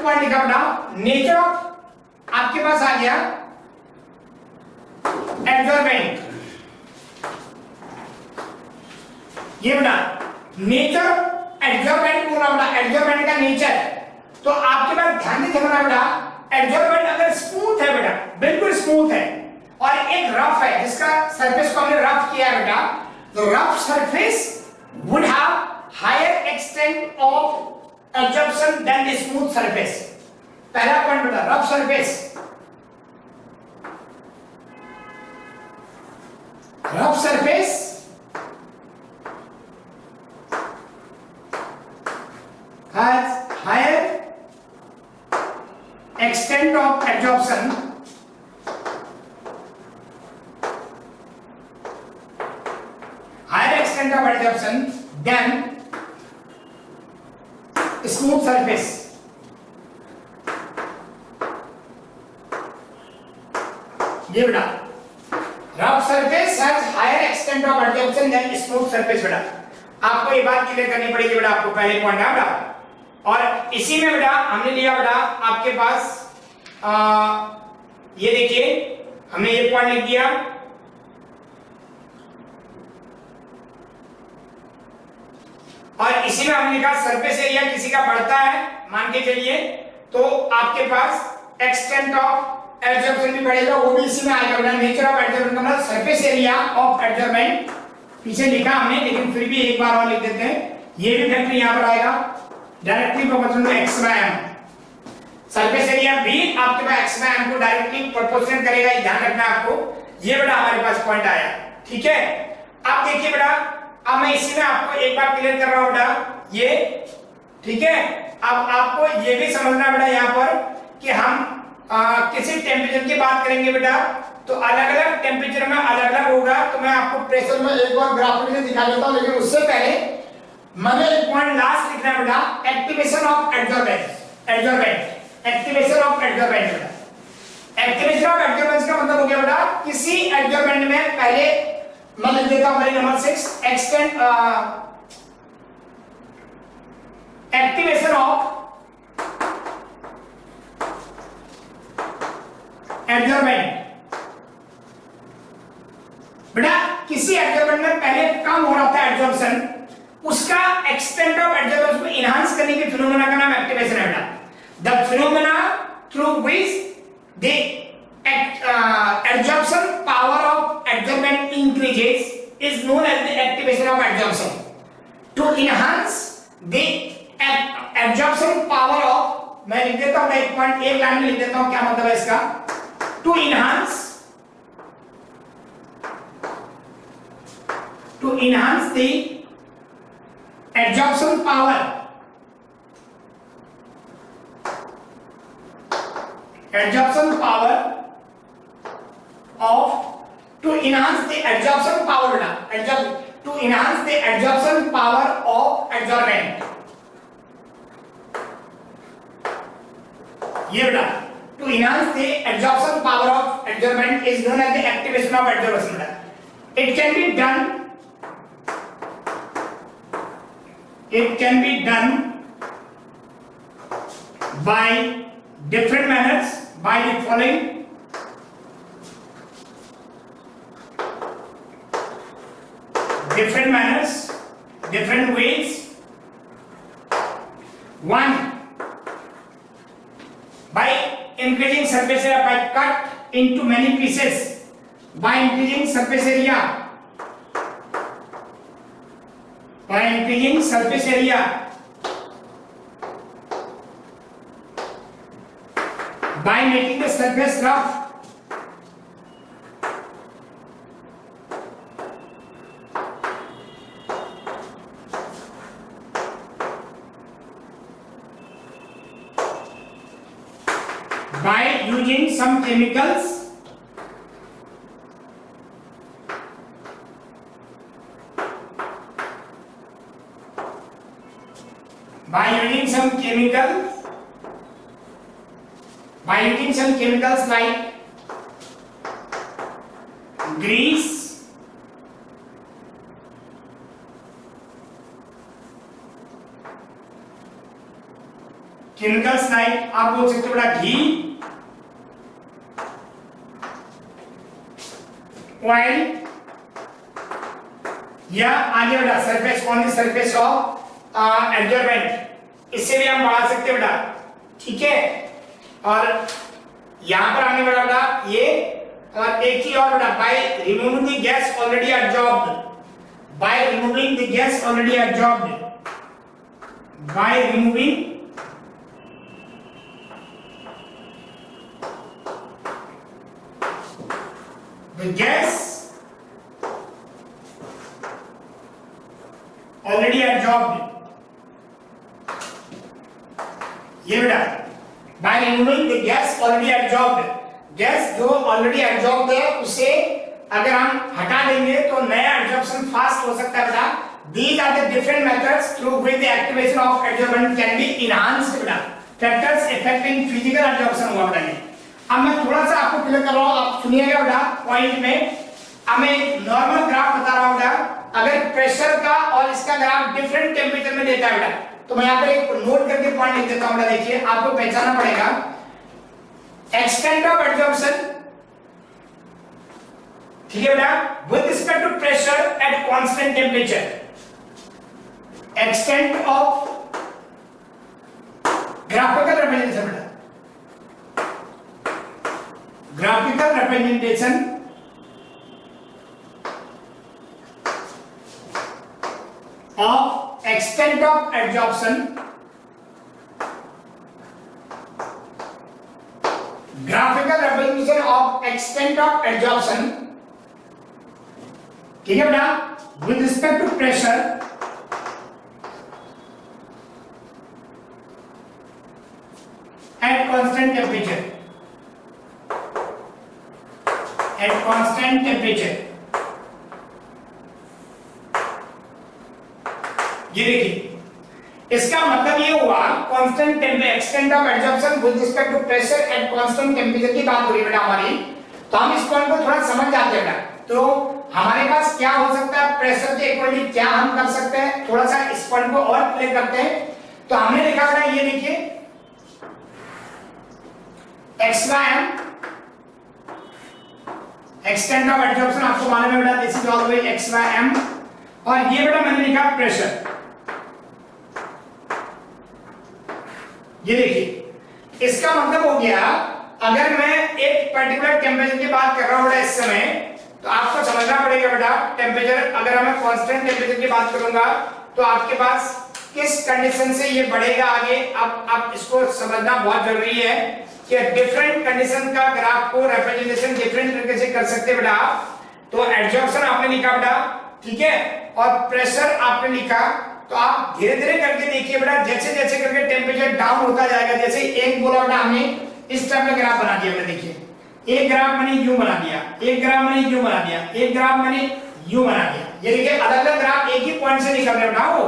Point लिखा बेटा, nature of आपके पास आ गया एडजॉर्बेंट। ये बेटा नेचर एडजॉर्बेंट बोला बेटा, एडजॉर्बेंट का नेचर। तो आपके पास ध्यान से समझना बेटा, एडजॉर्बेंट अगर स्मूथ है बेटा, बिल्कुल स्मूथ है, और एक रफ है जिसका सरफेस को हमने रफ किया है बेटा, तो rough surface would have higher extent of absorption then the smooth surface. पहला पॉइंट बेटा, rough surface, rough surface has higher extent of absorption than smooth surface। ये बेटा rough surface has higher extent of absorption then smooth surface. बेटा आपको ये बात clear करनी पड़ेगी बेटा, आपको पहले पॉइंट है बेटा। और इसी में बेटा हमने लिया बेटा आपके पास ये देखिए, हमने ये पॉइंट लिख दिया, और इसी में हमने लिखा सरफेस एरिया किसी का बढ़ता है मान के चलिए, तो आपके पास एक्सटेंट ऑफ एब्जॉर्प्शन भी बढ़ेगा, वो भी इसी में आएगा बेटा। नेचर ऑफ एब्जॉर्प्शन का मतलब सरफेस एरिया ऑफ एब्जॉर्बेंट, पीछे लिखा हमने लेकिन फिर भी एक बार और लिख देते हैं, ये भी फैक्टर यहां पर आएगा, directly proportional to x by m। Surface area भी आपके पास x by m को डायरेक्टली प्रोपोर्शनल करेगा, ये ध्यान रखना आपको। ये बेटा हमारे पास पॉइंट आया, ठीक है। अब देखिए बेटा, अब मैं इसी में आपको एक बार क्लियर कर रहा हूं बेटा, ये ठीक है। अब आपको ये भी समझना बेटा यहाँ पर कि हम किसी टेम्परेचर की बात करेंगे बेटा, तो अलग अलग टेम्परेचर में अलग अलग होगा। तो मैं आपको प्रेशर में एक बार ग्राफिकली दिखा देता हूं, लेकिन उससे पहले मैंने एक पॉइंट लास्ट लिखना है बेटा, activation of absorbent. Activation of absorbent बेटा, एक्टिवेशन ऑफ एब्जॉर्बेंस का मतलब हो गया बेटा, किसी एब्जॉर्बेंट में पहले मैं लिख देता हूं number 6, extend activation of absorbent. बेटा किसी एब्जॉर्बेंट में पहले कम हो रहा था एब्जॉर्प्शन, उसका एक्सटेंट ऑफ एब्जॉर्बेंस को एनहांस करने के फिनोमेना का नाम एक्टिवेशन है बेटा। The phenomena through which the absorption power of absorbent increases is known as the activation of absorption. To enhance the absorption power of, मैं लिख देता हूं एक पॉइंट, एक लाइन में लिख देता हूं क्या मतलब है इसका, to enhance the absorption power of, to enhance the absorption power बेटा, to enhance the absorption power of adsorbent। ये बेटा to enhance the absorption power of adsorbent is known as the activation of adsorption बेटा। It can be done by different manners, by the following: different manners, different ways. One, by increasing surface area, by cut into many pieces, by increasing surface area, by increasing surface area, by making the surface rough, by using some chemicals, by using some chemicals like grease, chemicals like आप बोल सकते हो बेटा घी, oil, या आगे बेटा surface on the surface of absorbent, इससे भी हम बढ़ा सकते हैं बेटा, ठीक है। और यहां पर आगे बेटा ये, और एक ही और बेटा by removing the gas already absorbed, by removing the gas already absorbed, by removing the gas already absorbed, ये बेटा by removing the gas already absorbed, gas जो ऑलरेडी एब्जॉर्ब्ड है उसे अगर हम हटा देंगे तो नया एब्जॉर्प्शन फास्ट हो सकता है बेटा। These are the different methods through which the activation of absorbent can be enhanced बेटा, फैक्टर्स अफेक्टिंग फिजिकल एब्जॉर्प्शन हुआ बेटा। अब मैं थोड़ा सा आपको क्लियर कर रहा हूं, आप सुनिएगा बेटा पॉइंट में। अब मैं एक नॉर्मल ग्राफ बता रहा हूं बेटा, अगर प्रेशर का और इसका ग्राफ डिफरेंट टेंपरेचर में देता है बेटा, तो मैं यहां पर एक नोट करके पॉइंट लिख देता हूं बेटा। देखिए आपको पहचानना पड़ेगा एक्सटेंट ऑफ एब्जॉर्प्शन, ठीक है बेटा, with respect to pressure at constant temperature, extent of graphical representation बेटा, graphical representation of extent of absorption, graphical representation of extent of absorption, ठीक है बेटा, with respect to pressure at constant temperature, at constant temperature। ये देखिए इसका मतलब ये हुआ constant temperature, extent of absorption with respect to pressure at constant temperature की बात हो रही है बेटा हमारी। तो हम इस पॉइंट को थोड़ा समझ जाते हैं बेटा। तो हमारे पास क्या हो सकता है, प्रेशर के इक्वली क्या हम कर सकते हैं, थोड़ा सा इस पॉइंट को और प्ले करते हैं। तो हमने लिखा बेटा ये देखिए XYM एक्सटेंट ऑफ एब्जॉर्प्शन, आपको मालूम है बेटा दिस इज ऑलवेज XYM, और ये बेटा मैंने लिखा प्रेशर। ये देखिए इसका मतलब हो गया अगर मैं एक पर्टिकुलर टेंपरेचर की बात कर रहा हूं बेटा इस समय, तो आपको समझना पड़ेगा बेटा टेंपरेचर, अगर मैं कांस्टेंट टेंपरेचर की बात करूंगा तो आपके पास किस कंडीशन से ये बढ़ेगा आगे। अब इसको समझना बहुत जरूरी है कि डिफरेंट कंडीशन का ग्राफ को रिप्रेजेंटेशन डिफरेंट तरीके से कर सकते हैं बेटा। तो एब्जॉर्प्शन आपने लिखा बेटा, ठीक है, और प्रेशर आपने लिखा। तो आप धीरे धीरे करके देखिए बेटा, जैसे जैसे करके टेंपरेचर डाउन होता जाएगा, जैसे एक बोला बेटा हमने इस टाइप का ग्राफ बना दिया बेटा। देखिए एक ग्राफ मैंने यूं बना दिया, एक ग्राफ मैंने यूं बना दिया, एक ग्राफ मैंने यूं बना दिया। ये देखिए अलग अलग ग्राफ एक ही पॉइंट से निकल रहे बेटा, वो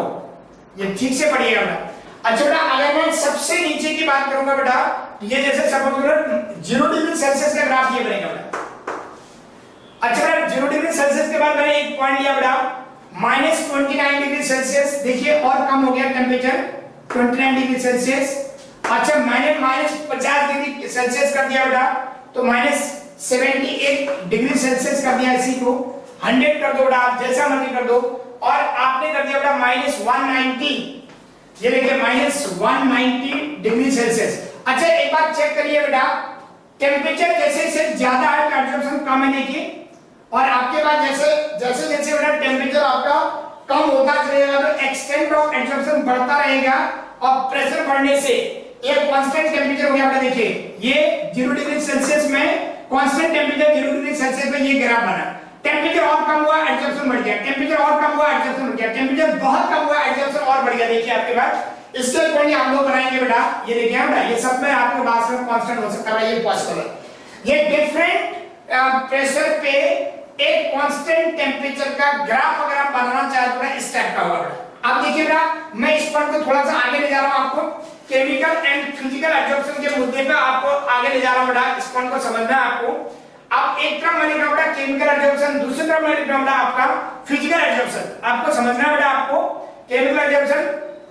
ये ठीक से पढ़िएगा बेटा। अच्छा बेटा अगर मैं सबसे नीचे की बात करूंगा बेटा, ये जैसे सपोज करो 0 डिग्री सेल्सियस का ग्राफ ये बनेगा बेटा। अच्छा बेटा 0 डिग्री सेल्सियस के बाद मैंने एक पॉइंट लिया बेटा -29 डिग्री सेल्सियस। देखिए और कम हो गया टेंपरेचर 29 डिग्री सेल्सियस। अच्छा मैंने -50 डिग्री सेल्सियस कर दिया बेटा, तो -78 डिग्री सेल्सियस कर दिया। इसी को 100 कर दो बेटा, आप जैसा मर्जी कर दो। और आपने कर दिया बेटा -190, ये देखिए -190 डिग्री सेल्सियस। अच्छा एक बात चेक करिए बेटा, टेंपरेचर जैसे जैसे ज्यादा है एब्जॉर्प्शन कम है। देखिए और आपके पास जैसे जैसे बेटा टेंपरेचर आपका कम होता चलेगा तो एक्सटेंट ऑफ एब्जॉर्प्शन बढ़ता रहेगा, और प्रेशर बढ़ने से एक कांस्टेंट टेंपरेचर हो गया बेटा। देखिए ये 0 डिग्री सेल्सियस में कांस्टेंट टेंपरेचर 0 डिग्री सेल्सियस में ये ग्राफ बना। टेंपरेचर और कम हुआ एब्जॉर्प्शन बढ़ गया, टेंपरेचर और कम हुआ एब्जॉर्प्शन बढ़ गया, टेंपरेचर बहुत कम हुआ एब्जॉर्प्शन और बढ़ गया। देखिए आपके पास इसके अकॉर्डिंग हम लोग बनाएंगे बेटा। ये देखिए बेटा ये सब में आपको लास्ट में कांस्टेंट हो सकता है, ये पॉसिबल है। ये डिफरेंट प्रेशर पे एक कांस्टेंट टेंपरेचर का ग्राफ अगर आप बनाना चाहते हो इस टाइप का होगा। अब देखिए बेटा मैं इस पॉइंट को थोड़ा सा आगे ले जा रहा हूं, आपको केमिकल एंड फिजिकल एब्जॉर्प्शन के मुद्दे पे आपको आगे ले जा रहा हूं बेटा। इस पॉइंट को समझना है आपको। अब एक तरफ मैंने कहा बेटा केमिकल एब्जॉर्प्शन, दूसरी तरफ मैंने कहा बेटा आपका फिजिकल एब्जॉर्प्शन। आपको समझना है बेटा, आपको केमिकल एब्जॉर्प्शन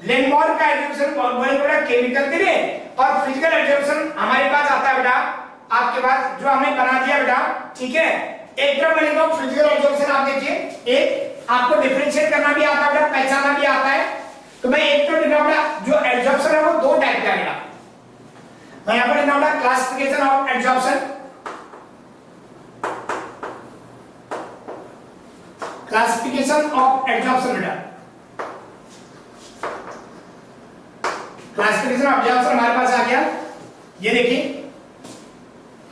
लेनबॉर्न का एब्जॉर्प्शन बहुत बड़ा केमिकल के लिए, और फिजिकल एब्जॉर्प्शन हमारे पास आता है बेटा आपके पास जो हमने बना दिया बेटा, ठीक है। एक तरफ मैंने कहा फिजिकल एब्जॉर्प्शन, आप देखिए एक आपको डिफरेंशिएट करना भी आता है बेटा, पहचानना भी आता है। तो मैं एक तरफ लिखा बेटा जो एब्जॉर्प्शन है वो दो टाइप का है बेटा। मैं यहां पर लिखा बेटा classification of absorption, classification of absorption बेटा, क्लासिफिकेशन ऑफ एब्जॉर्प्शन हमारे पास आ गया। ये देखिए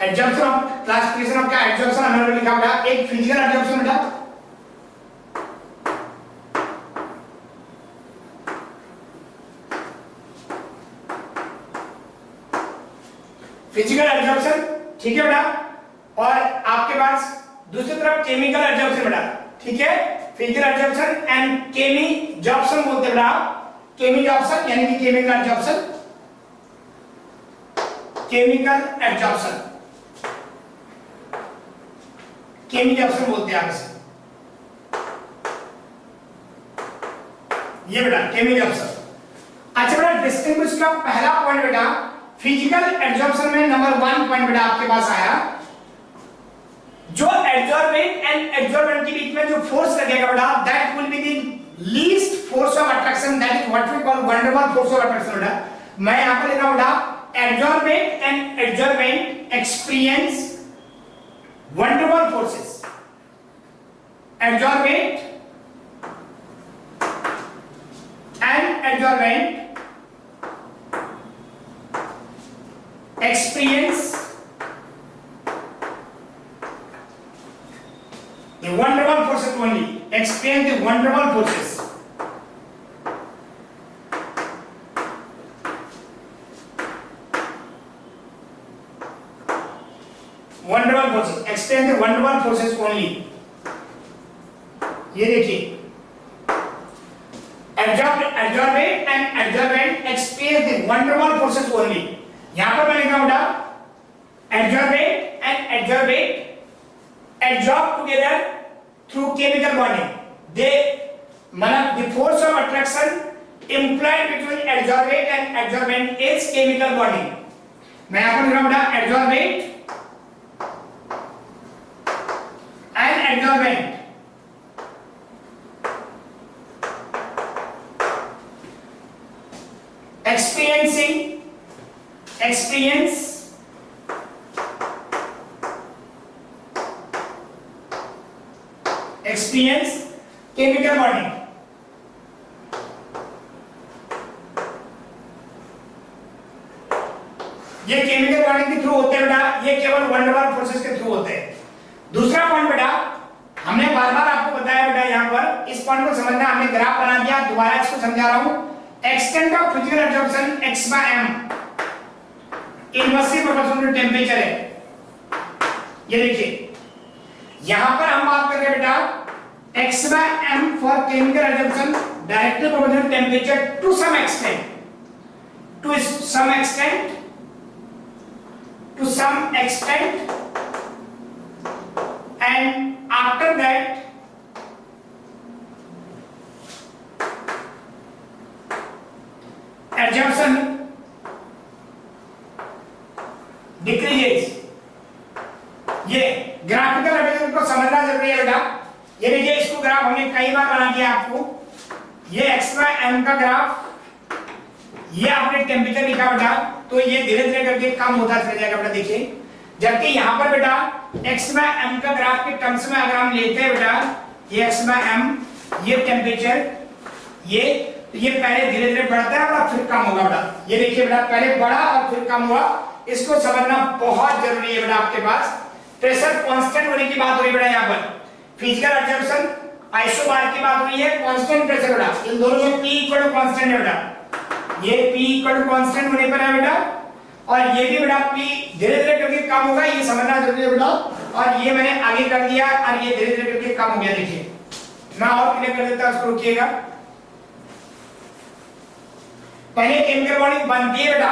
एब्जॉर्प्शन ऑफ क्लासिफिकेशन ऑफ क्या एब्जॉर्प्शन हमने लिखा बेटा, एक फिजिकल एब्जॉर्प्शन बेटा, फिजिकल एब्जॉर्प्शन, ठीक है बेटा, और आपके पास दूसरी तरफ केमिकल एब्जॉर्प्शन बेटा, ठीक है। फिजिकल एब्जॉर्प्शन एंड केमिजॉर्प्शन बोलते हैं बेटा, केमिजॉर्प्शन यानी कि केमिकल एब्जॉर्प्शन, केमिकल एब्जॉर्प्शन, केमिजॉर्प्शन बोलते हैं आप इसे, ये बेटा केमिजॉर्प्शन। अच्छा बेटा डिस्टिंग्विश का पहला पॉइंट बेटा फिजिकल एब्जॉर्प्शन में नंबर 1 पॉइंट बेटा आपके पास आया, जो एब्जॉर्बेंट एंड एब्जॉर्बेंट के बीच में जो फोर्स लगेगा बेटा that will be the least force of attraction, that is what we call van der Waals force of attraction बेटा। मैं यहां पर लिखा बेटा absorbent and absorbent experience van der Waals forces, absorbent and absorbent experience the wonderful forces only, experience the wonderful forces, wonderful forces, experience the wonderful forces only। ये देखिए absorbent and absorbent experience the wonderful forces only। यहां पर मैं लिखा बेटा absorbent and absorbent absorb together through chemical bonding, दे मतलब the force of attraction implied between adsorbate and absorbent is chemical bonding। मैं यहां पर लिखा बेटा absorbent and absorbent experience chemical bonding। ये केमिकल बॉन्डिंग के थ्रू होते हैं बेटा, ये केवल वैन डर वाल्स फोर्सेस के थ्रू होते हैं। दूसरा पॉइंट बेटा हमने बार बार आपको बताया बेटा, यहां पर इस पॉइंट को समझना, हमने ग्राफ बना दिया, दोबारा इसको समझा रहा हूं। Extent of physical absorption x/m inversely proportional to temperature है। ये देखिए यहां पर हम बात कर रहे हैं बेटा x/m for chemical absorption directly proportional to temperature to some extent, to some extent, to some extent, and after that absorption decreases। ये ग्राफिकल एविडेंस को समझना जरूरी है बेटा। ये देखिए इसको ग्राफ हमने कई बार बना दिया आपको, ये x/m का ग्राफ, ये आपने टेम्परेचर लिखा बेटा, तो ये धीरे धीरे करके कम होता चला जाएगा बेटा। देखिए जबकि यहां पर बेटा x/m का ग्राफ के टर्म्स में अगर हम लेते हैं बेटा, ये x/m, ये टेम्परेचर, ये पहले धीरे धीरे बढ़ता है और फिर कम होगा बेटा। ये देखिए बेटा पहले बढ़ा और फिर कम हुआ, इसको समझना बहुत जरूरी है बेटा। आपके पास प्रेशर कांस्टेंट होने की बात हुई बेटा, यहाँ पर फिजिकल एब्जॉर्प्शन आइसोबार की बात हुई है, कांस्टेंट प्रेशर बेटा, इन दोनों में P इक्वल टू कांस्टेंट है बेटा। ये P इक्वल टू कांस्टेंट होने पर है बेटा, और ये भी बेटा P धीरे धीरे करके कम होगा, ये समझना जरूरी है बेटा। और ये मैंने आगे कर दिया और ये धीरे धीरे करके कम हो गया। देखिए मैं और क्लियर कर देता हूं, उसको रुकिएगा। पहले केमिकल बॉन्डिंग बनती है बेटा,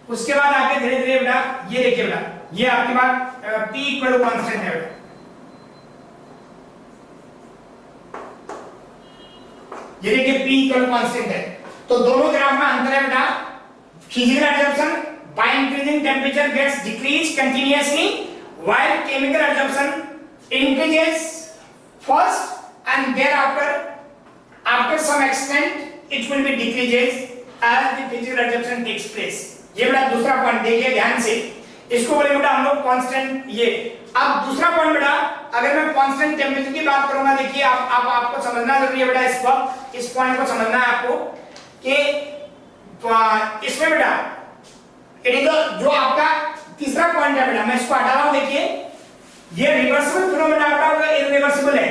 उसके बाद आगे धीरे धीरे बेटा ये देखिए बेटा, ये आपके पास P इक्वल टू कांस्टेंट है बेटा। ये देखिए P इक्वल टू कांस्टेंट है, तो दोनों ग्राफ में अंतर है बेटा। Physical absorption by increasing temperature gets decreased continuously while chemical absorption increases first and thereafter after some extent it will be decreases as the physical absorption takes place। ये बेटा दूसरा पॉइंट देखिए ध्यान से, इसको बोले बेटा हम लोग कांस्टेंट। ये अब दूसरा पॉइंट बेटा, अगर मैं कांस्टेंट टेम्परेचर की बात करूंगा, देखिए आपको समझना जरूरी है बेटा, इस वक्त इस पॉइंट को समझना है आपको कि इसमें बेटा जो आपका तीसरा पॉइंट है बेटा, मैं इसको हटा रहा हूं। देखिए ये रिवर्सिबल फिनोमेना बेटा, वो इरिवर्सिबल है।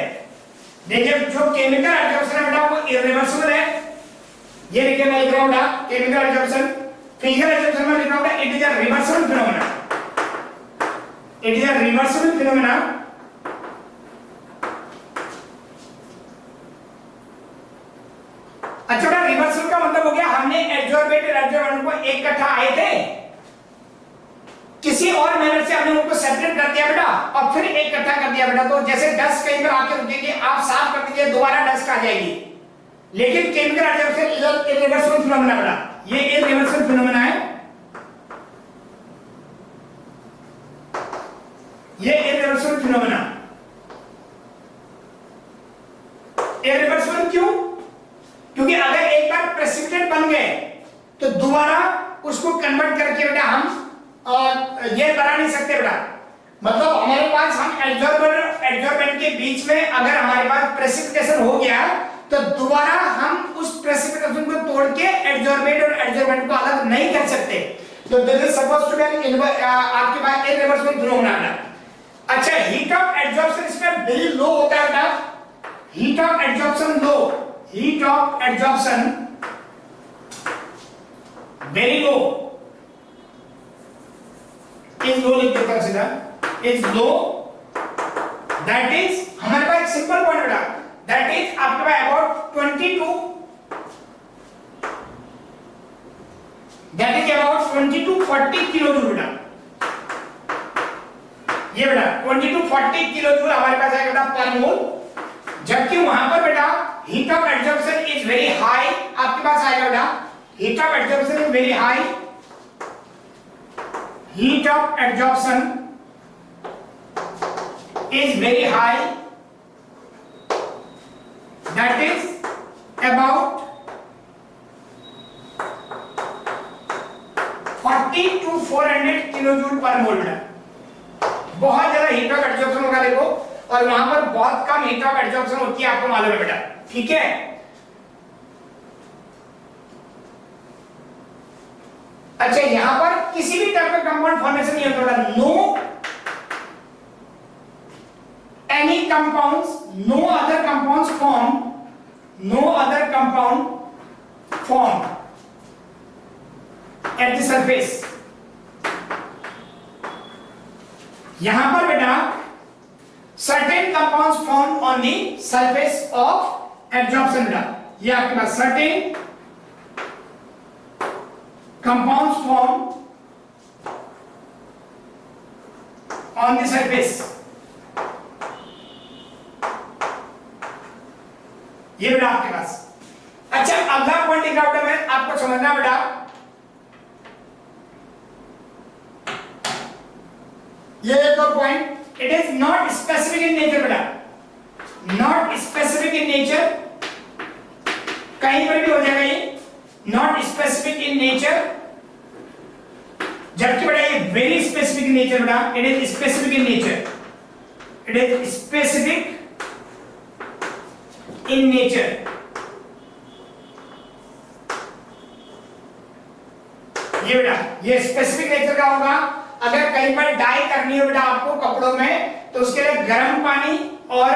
देखिए जो केमिकल एब्जॉर्प्शन है बेटा वो इरिवर्सिबल है। ये देखिए मैं लिख रहा हूं बेटा केमिकल एब्जॉर्प्शन, फिजिकल एब्जॉर्प्शन में लिख रहा हूं बेटा it is a reversible phenomena, it is a reversible phenomena. अच्छा बेटा रिवर्सल का मतलब हो गया हमने एब्जॉर्बेट और एब्जॉर्बेंट को एक इकट्ठा आए थे, किसी और मैनर से हमने उनको सेपरेट कर दिया बेटा और फिर एक इकट्ठा कर दिया बेटा। तो जैसे डस्ट कहीं पर आके रुकेगी, आप साफ कर दीजिए दोबारा डस्ट आ जाएगी। लेकिन केमिकल एब्जॉर्प्शन इरिवर्सिबल फिनोमेना बेटा, ये इरिवर्सिबल फिनोमेना है, ये इरिवर्सिबल फिनोमेना। इरिवर्सिबल क्यों? क्योंकि अगर एक बार प्रेसिपिटेट बन गए तो दोबारा उसको कन्वर्ट करके बेटा हम ये बना नहीं सकते बेटा। मतलब हमारे पास हम एब्जॉर्बेंट के बीच में अगर हमारे पास प्रेसिपिटेशन हो गया तो दोबारा हम उस प्रेसिपिटेशन को तोड़ के एब्जॉर्बेंट और एब्जॉर्बेंट को अलग नहीं कर सकते। तो this is supposed to be आपके पास इरिवर्सिबल फिनोमेना। अच्छा हीट ऑफ एब्जॉर्प्शन इसमें वेरी लो होता है बेटा, heat of absorption low, heat of absorption very low is low, लिख देता सीधा is low, that is हमारे पास एक सिंपल पॉइंट बेटा, that is आपके पास about 22, that is about 20 to 40 kilo joule बेटा। ये बेटा 20 to 40 किलो जूल हमारे पास है बेटा पर मोल, जबकि वहां पर बेटा heat of absorption is very high, आपके पास आएगा बेटा heat of absorption is very high, heat of absorption is very high, that is about 40 to 400 kilojoule पर मोल बेटा। बहुत ज्यादा हीट ऑफ एब्जॉर्प्शन होगा देखो, और वहां पर बहुत कम हीट ऑफ एब्जॉर्प्शन होती है, आपको मालूम है बेटा, ठीक है। अच्छा यहां पर किसी भी टाइप का कंपाउंड फॉर्मेशन नहीं होता, no any compounds, no other compounds form, no other compound form at the surface. यहां पर बेटा certain compounds formed on the surface of absorption बेटा, ये आपके पास certain compounds formed on the surface, ये बेटा आपके पास। अच्छा अगला पॉइंट लिखा बेटा मैं आपको समझना बेटा, ये एक और point, it is not specific in nature बेटा, not specific in nature, कहीं पर भी हो जाएगा ये not specific in nature, जबकि बेटा ये very specific in nature बेटा, it is specific in nature, it is specific in nature। ये बेटा ये स्पेसिफिक नेचर का होगा। अगर कहीं पर डाई करनी हो बेटा आपको कपड़ों में, तो उसके लिए गर्म पानी और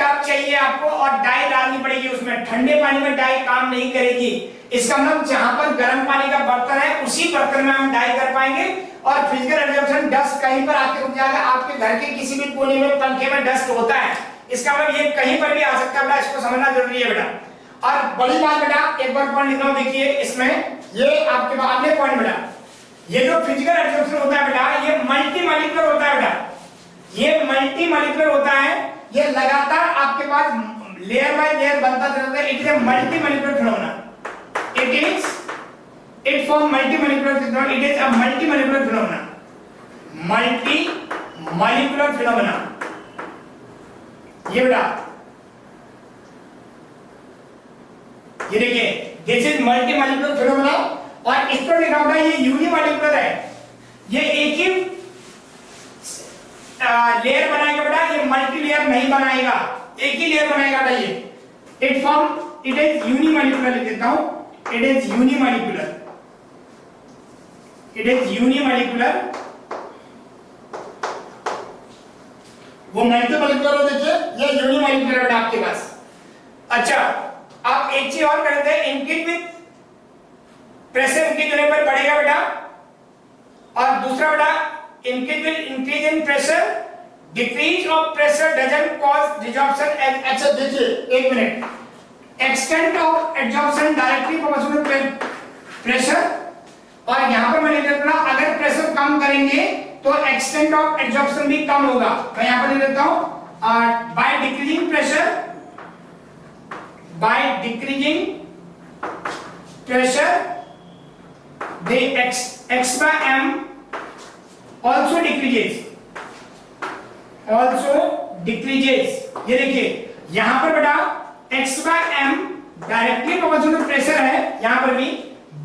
टब चाहिए आपको, और डाई डालनी पड़ेगी उसमें। ठंडे पानी में डाई काम नहीं करेगी। इसका मतलब जहां पर गर्म पानी का बर्तन है उसी बर्तन में हम डाई कर पाएंगे, और फिजिकल एब्जॉर्प्शन डस्ट कहीं पर आके रुक जाएगा। आपके घर के किसी भी कोने में पंखे में डस्ट होता है, इसका मतलब ये कहीं पर भी आ सकता है बेटा, इसको समझना जरूरी है बेटा। और बड़ी बात बेटा एक बार पॉइंट लिख लो, देखिए इसमें ये आपके अगले पॉइंट बेटा, ये जो फिजिकल एब्जॉर्प्शन होता है बेटा ये मल्टी मॉलिक्यूलर होता है बेटा, ये मल्टी मॉलिक्यूलर होता है, ये लगातार आपके पास लेयर बाय लेयर बनता रहता है। It is a multi molecular phenomena, it it form multi-molecular phenomenon. It is a multi-molecular phenomena. Multi-molecular phenomena. ये बेटा ये देखिए दिस इज मल्टी-मोलेकुलर फिनोमेना और इस पर लिखा होगा ये यूनिमोलेकुलर है। ये एक ही लेयर बनाएगा बेटा, ये मल्टी लेयर नहीं बनाएगा, एक ही लेयर बनाएगा बेटा। ये इट इज यूनिमोलेकुलर लिख देता हूं, इट इज यूनिमोलेकुलर, इट इज यूनिमोलेकुलर। वो मल्टीमोलेकुलर देखिए, ये यूनिमोलेकुलर बेटा आपके पास। अच्छा आप एक चीज और करते हैं, इंक्रीज विद प्रेशर इंक्रीज होने पर बढ़ेगा बेटा, और दूसरा बेटा increase in pressure, decrease of pressure doesn't cause desorption age. अच्छा देखिए एक minute, extent of absorption directly proportional to pressure, और यहां पर मैंने लिख दिया अगर प्रेशर कम करेंगे तो एक्सटेंट ऑफ एब्जॉर्प्शन भी कम होगा। मैं यहां पर लिख देता हूं by decreasing pressure, by decreasing pressure the x by m also decreases, ये देखिए यहां पर बेटा x by m directly proportional pressure है यहां पर भी,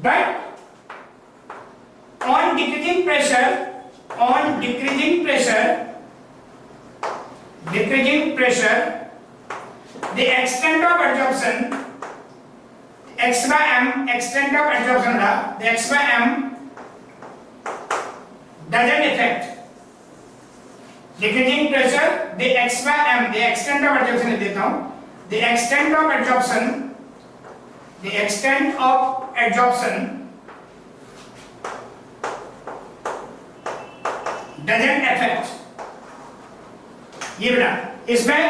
but on decreasing pressure the extent of absorption x by m, extent of absorption the x by m doesn't affect decreasing pressure, the x by m, the extent of absorption देता हूं, the extent of absorption doesn't affect। ये बेटा इसमें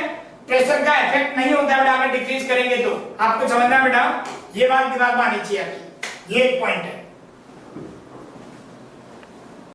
pressure का effect नहीं होता बेटा अगर डिक्रीज करेंगे तो। आपको समझना बेटा, ये बात दिमाग में आनी चाहिए आपकी, ये एक पॉइंट है।